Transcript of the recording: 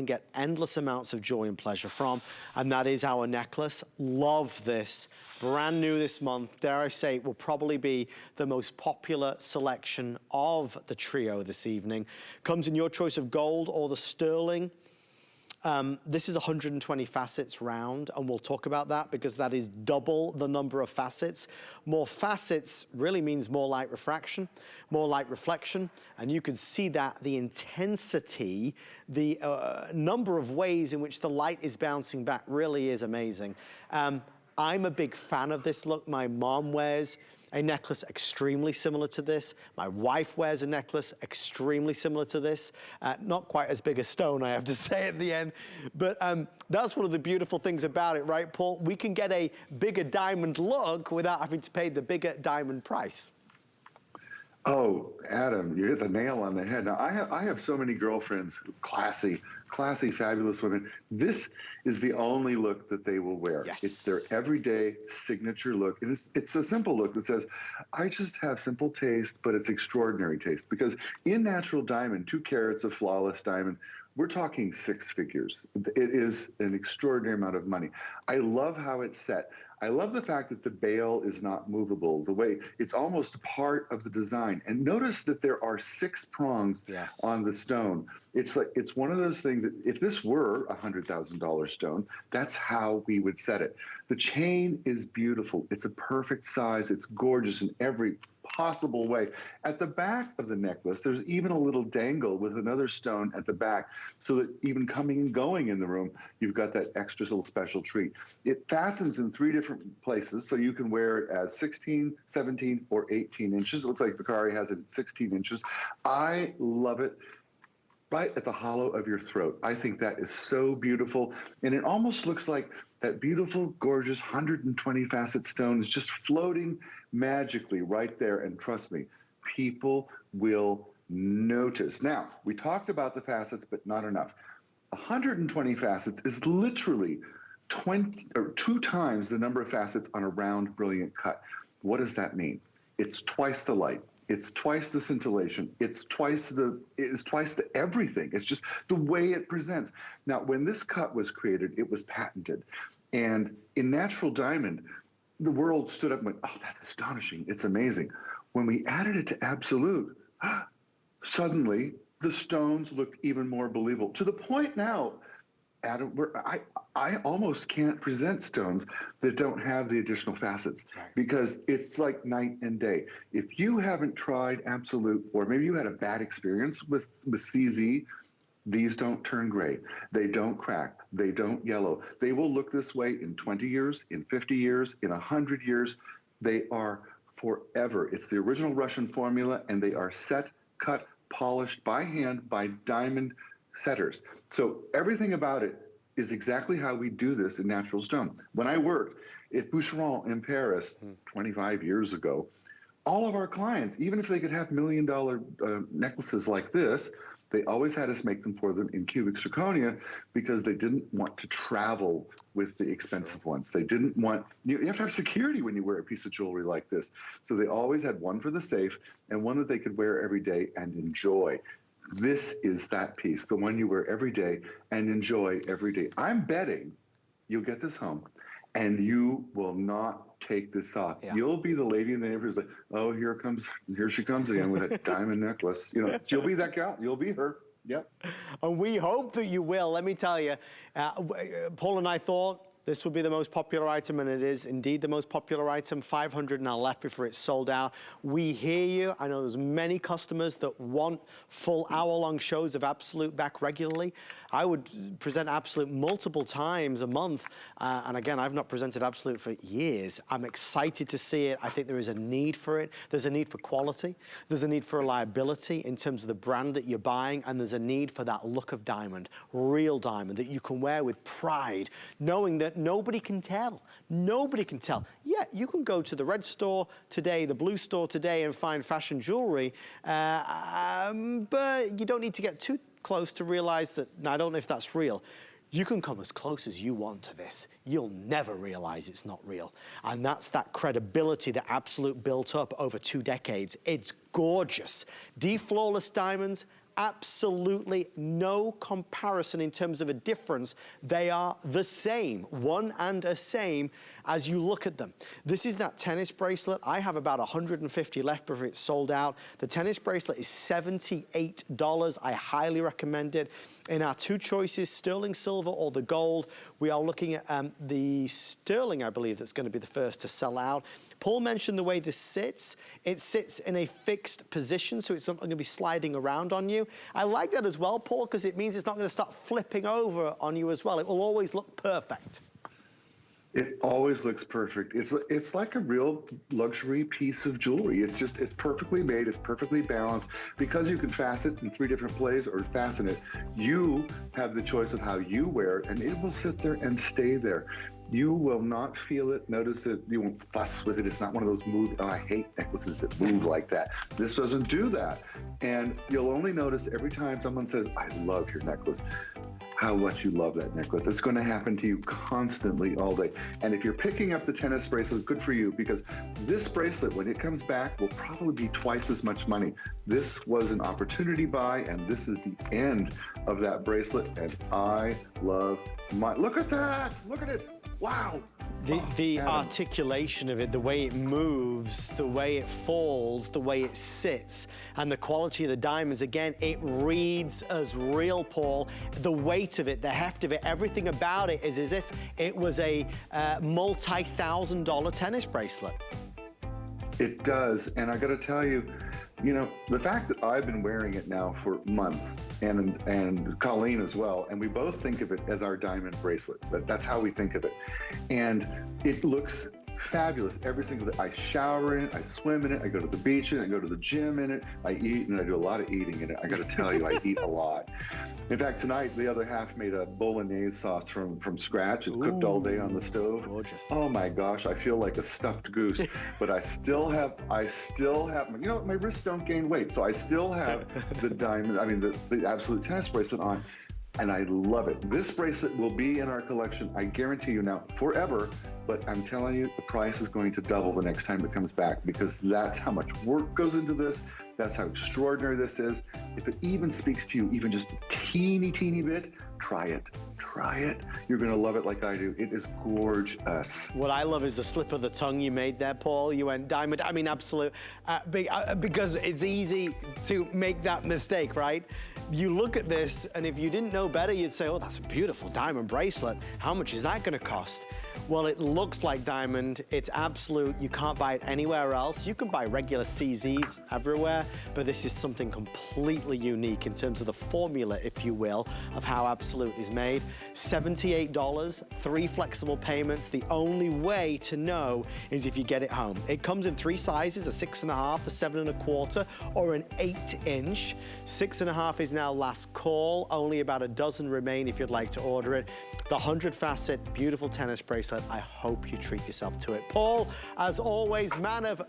and get endless amounts of joy and pleasure from, and that is our necklace. Love this. Brand new this month. Dare I say, it will probably be the most popular selection of the trio this evening. Comes in your choice of gold or the sterling. This is 120 facets round, and we'll talk about that because that is double the number of facets. More facets really means more light refraction, more light reflection, and you can see that the intensity, the number of ways in which the light is bouncing back really is amazing. I'm a big fan of this look. My mom wears a necklace extremely similar to this. My wife wears a necklace extremely similar to this. Not quite as big a stone, I have to say at the end. But that's one of the beautiful things about it, right, Paul? We can get a bigger diamond look without having to pay the bigger diamond price. Oh, Adam, you hit the nail on the head. Now, I have so many girlfriends, classy, fabulous women. This is the only look that they will wear. Yes. It's their everyday signature look. And it's a simple look that says, I just have simple taste, but it's extraordinary taste. Because in natural diamond, 2 carats of flawless diamond, we're talking 6 figures. It is an extraordinary amount of money. I love how it's set. I love the fact that the bail is not movable, the way it's almost part of the design. And notice that there are 6 prongs on the stone. It's like, it's one of those things that if this were a $100,000 stone, that's how we would set it. The chain is beautiful. It's a perfect size. It's gorgeous in every possible way. At the back of the necklace, there's even a little dangle with another stone at the back, so that even coming and going in the room, you've got that extra little special treat. It fastens in 3 different places, so you can wear it as 16, 17, or 18 inches. It looks like Vicari has it at 16 inches. I love it. Right at the hollow of your throat. I think that is so beautiful. And it almost looks like that beautiful, gorgeous 120 facet stone is just floating magically right there. And trust me, people will notice. Now, we talked about the facets, but not enough. 120 facets is literally 2 times the number of facets on a round, brilliant cut. What does that mean? It's twice the light. It's twice the scintillation. It's twice the everything. It's just the way it presents. Now, when this cut was created, it was patented. And in natural diamond, the world stood up and went, oh, that's astonishing. It's amazing. When we added it to absolute, suddenly the stones looked even more believable. To the point now, Adam, where I almost can't present stones that don't have the additional facets, because it's like night and day. If you haven't tried absolute, or maybe you had a bad experience with CZ, these don't turn gray. They don't crack. They don't yellow. They will look this way in 20 years, in 50 years, in 100 years. They are forever. It's the original Russian formula, and they are set, cut, polished by hand by diamond setters. So everything about it is exactly how we do this in natural stone. When I worked at Boucheron in Paris 25 years ago, all of our clients, even if they could have $1 million necklaces like this, they always had us make them for them in cubic zirconia, because they didn't want to travel with the expensive ones. They didn't want, you have to have security when you wear a piece of jewelry like this. So they always had one for the safe and one that they could wear every day and enjoy. This is that piece, the one you wear every day and enjoy every day. I'm betting you'll get this home and you will not take this off. You'll be the lady in the neighborhood who's like, oh, here she comes again with a diamond necklace. You know, you'll be that gal. You'll be her. Yep. And we hope that you will. Let me tell you, Paul and I thought this would be the most popular item, and it is indeed the most popular item. 500 now left before it's sold out. We hear you. I know there's many customers that want full hour-long shows of Absolute back regularly. I would present Absolute multiple times a month. And again, I've not presented Absolute for years. I'm excited to see it. I think there is a need for it. There's a need for quality. There's a need for reliability in terms of the brand that you're buying. And there's a need for that look of diamond, real diamond, that you can wear with pride, knowing that nobody can tell. Nobody can tell. Yeah, you can go to the red store today, the blue store today, and find fashion jewelry, but you don't need to get too close to realize that, I don't know if that's real. You can come as close as you want to this. You'll never realize it's not real. And that's that credibility that Absolute built up over 2 decades. It's gorgeous. D-flawless diamonds, absolutely no comparison in terms of a difference. They are the same, one and the same as you look at them. This is that tennis bracelet. I have about 150 left before it's sold out. The tennis bracelet is $78. I highly recommend it. In our two choices, sterling silver or the gold, we are looking at the sterling, I believe, that's going to be the first to sell out. Paul mentioned the way this sits. It sits in a fixed position, so it's not going to be sliding around on you. I like that as well, Paul, because it means it's not going to start flipping over on you as well. It will always look perfect. It always looks perfect. It's like a real luxury piece of jewelry. It's perfectly made, it's perfectly balanced. Because you can fasten it in 3 different places or fasten it, you have the choice of how you wear it, and it will sit there and stay there. You will not feel it, notice it, you won't fuss with it. It's not one of those I hate necklaces that move like that. This doesn't do that. And you'll only notice every time someone says, I love your necklace, how much you love that necklace. It's going to happen to you constantly all day. And if you're picking up the tennis bracelet, good for you, because this bracelet, when it comes back, will probably be twice as much money. This was an opportunity buy, and this is the end of that bracelet, and I love mine. Look at that! Look at it! Wow! The articulation of it, the way it moves, the way it falls, the way it sits, and the quality of the diamonds, again, it reads as real, Paul. The weight of it, the heft of it, everything about it is as if it was a multi-$1,000 tennis bracelet. It does, and I got to tell you, the fact that I've been wearing it now for months, and Colleen as well, and we both think of it as our diamond bracelet. That's how we think of it. And it looks fabulous every single day. I shower in it, I swim in it, I go to the beach in it, I go to the gym in it, I eat, and I do a lot of eating in it. I got to tell you, I eat a lot. In fact, tonight, the other half made a bolognese sauce from scratch. It's cooked all day on the stove. Gorgeous. Oh my gosh, I feel like a stuffed goose. But I still have, my wrists don't gain weight, so I still have the diamond, the absolute tennis bracelet on. And I love it. This bracelet will be in our collection, I guarantee you now, forever. But I'm telling you, the price is going to double the next time it comes back, because that's how much work goes into this. That's how extraordinary this is. If it even speaks to you, even just a teeny bit, try it. Try it. You're going to love it like I do. It is gorgeous. What I love is the slip of the tongue you made there, Paul. You went diamond. I mean, absolute. Because it's easy to make that mistake, right? You look at this, and if you didn't know better, you'd say, oh, that's a beautiful diamond bracelet. How much is that going to cost? Well, it looks like diamond. It's absolute. You can't buy it anywhere else. You can buy regular CZs everywhere, but this is something completely unique in terms of the formula, if you will, of how absolute is made. $78, 3 flexible payments. The only way to know is if you get it home. It comes in 3 sizes, a 6.5, a 7 1/4, or an 8-inch. 6.5 is now last call. Only about a dozen remain if you'd like to order it. The 100-facet, beautiful tennis bracelet. I hope you treat yourself to it. Paul, as always, man of